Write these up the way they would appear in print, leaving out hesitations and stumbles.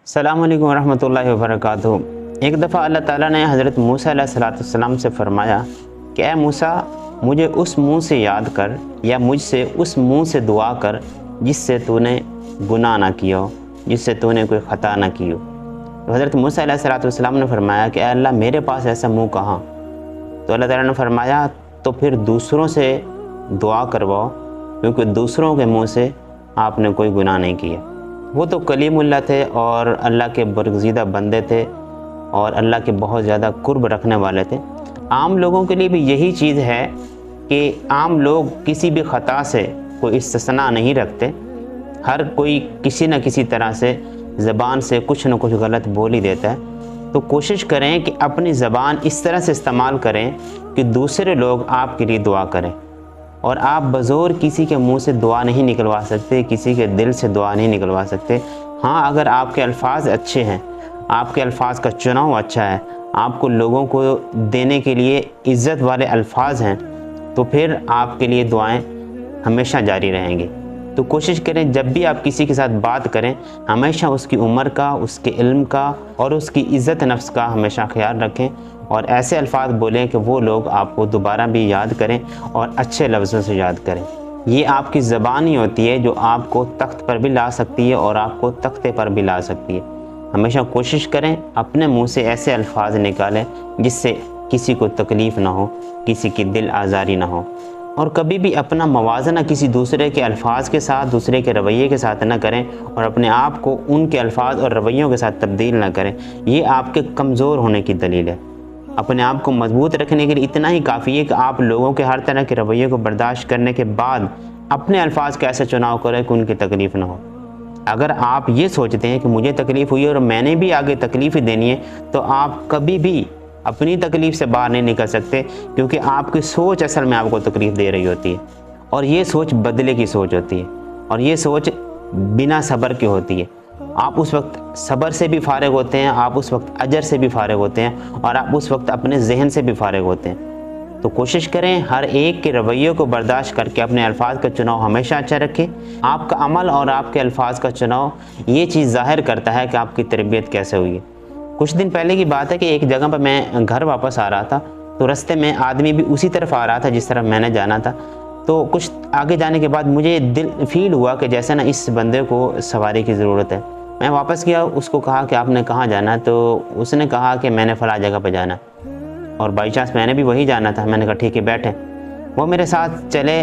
अस्सलामु अलैकुम वरहमतुल्लाहि वबरकातुहू। एक दफ़ा अल्लाह ताला ने हज़रत मूसा अलैहिस्सलाम से फरमाया कि ऐ मूसा, मुझे उस मुँह से याद कर या मुझसे उस मुँह से दुआ कर जिससे तूने गुनाह ना किया हो, जिससे तूने कोई ख़ता ना की हो। तो हज़रत मूसा अलैहिस्सलाम ने फरमाया कि अल्लाह मेरे पास ऐसा मुँह कहाँ। तो अल्लाह ताला ने फरमाया तो फिर दूसरों से दुआ करवाओ, क्योंकि दूसरों के मुँह से आपने कोई गुनाह नहीं किया। वो तो कलीमुल्लाह थे और अल्लाह के बरगज़ीदा बंदे थे और अल्लाह के बहुत ज़्यादा कुर्ब रखने वाले थे। आम लोगों के लिए भी यही चीज़ है कि आम लोग किसी भी ख़ता से कोई इस्तिस्ना नहीं रखते। हर कोई किसी न किसी तरह से ज़बान से कुछ न कुछ गलत बोल ही देता है। तो कोशिश करें कि अपनी ज़बान इस तरह से इस्तेमाल करें कि दूसरे लोग आपके लिए दुआ करें। और आप बज़ोर किसी के मुंह से दुआ नहीं निकलवा सकते, किसी के दिल से दुआ नहीं निकलवा सकते। हाँ, अगर आपके अल्फाज अच्छे हैं, आपके अल्फाज का चुनाव अच्छा है, आपको लोगों को देने के लिए इज़्ज़त वाले अल्फाज हैं, तो फिर आपके लिए दुआएं हमेशा जारी रहेंगी। तो कोशिश करें जब भी आप किसी के साथ बात करें, हमेशा उसकी उम्र का, उसके इल्म का और उसकी इज़्ज़त नफ्स का हमेशा ख्याल रखें और ऐसे अल्फाज बोलें कि वो लोग आपको दोबारा भी याद करें और अच्छे लफ्ज़ों से याद करें। ये आपकी ज़बान ही होती है जो आपको तख्त पर भी ला सकती है और आपको तख्ते पर भी ला सकती है। हमेशा कोशिश करें अपने मुँह से ऐसे अल्फाज निकालें जिससे किसी को तकलीफ़ ना हो, किसी की दिल आज़ारी ना हो। और कभी भी अपना मवाज़ना किसी दूसरे के अल्फाज के साथ, दूसरे के रवैये के साथ न करें और अपने आप को उनके अल्फाज और रवैयों के साथ तब्दील न करें। ये आपके कमज़ोर होने की दलील है। अपने आप को मजबूत रखने के लिए इतना ही काफ़ी है कि आप लोगों के हर तरह के रवैये को बर्दाश्त करने के बाद अपने अल्फाज का ऐसा चुनाव करें कि उनकी तकलीफ़ ना हो। अगर आप ये सोचते हैं कि मुझे तकलीफ़ हुई और मैंने भी आगे तकलीफ़ देनी है, तो आप कभी भी अपनी तकलीफ़ से बाहर नहीं निकल सकते, क्योंकि आपकी सोच असल में आपको तकलीफ़ दे रही होती है और ये सोच बदले की सोच होती है और ये सोच बिना सब्र की होती है। आप उस वक्त सब्र से भी फारिग होते हैं, आप उस वक्त अजर से भी फारिग होते हैं और आप उस वक्त अपने जहन से भी फारिग होते हैं। तो कोशिश करें हर एक के रवैये को बर्दाश्त करके अपने अल्फाज का चुनाव हमेशा अच्छा रखें। आपका अमल और आपके अल्फाज का चुनाव ये चीज़ ज़ाहिर करता है कि आपकी तरबियत कैसे हुई है। कुछ दिन पहले की बात है कि एक जगह पर मैं घर वापस आ रहा था, तो रास्ते में आदमी भी उसी तरफ आ रहा था जिस तरफ मैंने जाना था। तो कुछ आगे जाने के बाद मुझे दिल फील हुआ कि जैसे ना इस बंदे को सवारी की ज़रूरत है। मैं वापस गया, उसको कहा कि आपने कहाँ जाना है, तो उसने कहा कि मैंने फ़लाँ जगह पर जाना और बाई चांस मैंने भी वही जाना था। मैंने कहा ठीक है बैठे। वो मेरे साथ चले,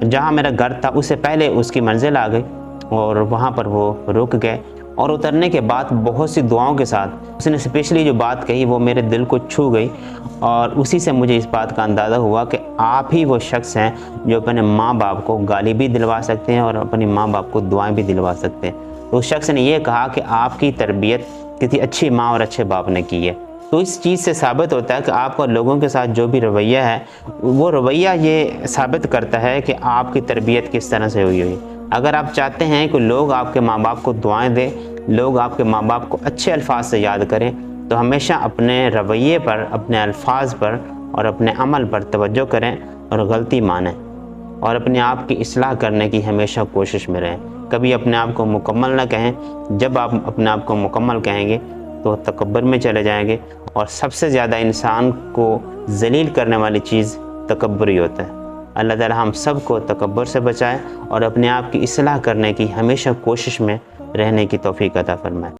जहाँ मेरा घर था उससे पहले उसकी मंजिल आ गई और वहाँ पर वो रुक गए और उतरने के बाद बहुत सी दुआओं के साथ उसने स्पेशली जो बात कही वो मेरे दिल को छू गई और उसी से मुझे इस बात का अंदाज़ा हुआ कि आप ही वो शख्स हैं जो अपने माँ बाप को गाली भी दिलवा सकते हैं और अपनी माँ बाप को दुआएं भी दिलवा सकते हैं। तो उस शख्स ने ये कहा कि आपकी तरबियत किसी अच्छी माँ और अच्छे बाप ने की है। तो इस चीज़ से साबित होता है कि आपका लोगों के साथ जो भी रवैया है, वो रवैया ये साबित करता है कि आपकी तरबियत किस तरह से हुई है। अगर आप चाहते हैं कि लोग आपके माँ बाप को दुआएं दें, लोग आपके माँ बाप को अच्छे अल्फाज से याद करें, तो हमेशा अपने रवैये पर, अपने अल्फाज पर और अपने अमल पर तवज्जो करें और गलती मानें और अपने आप की इस्लाह करने की हमेशा कोशिश में रहें। कभी अपने आप को मुकम्मल ना कहें। जब आप अपने आप को मुकम्मल कहेंगे तो तकब्बुर में चले जाएंगे और सबसे ज़्यादा इंसान को ज़लील करने वाली चीज़ तकब्बुर ही होता है। अल्लाह ताला हम सब को तकब्बुर से बचाए और अपने आप की इस्लाह करने की हमेशा कोशिश में रहने की तौफीक अता फरमाए।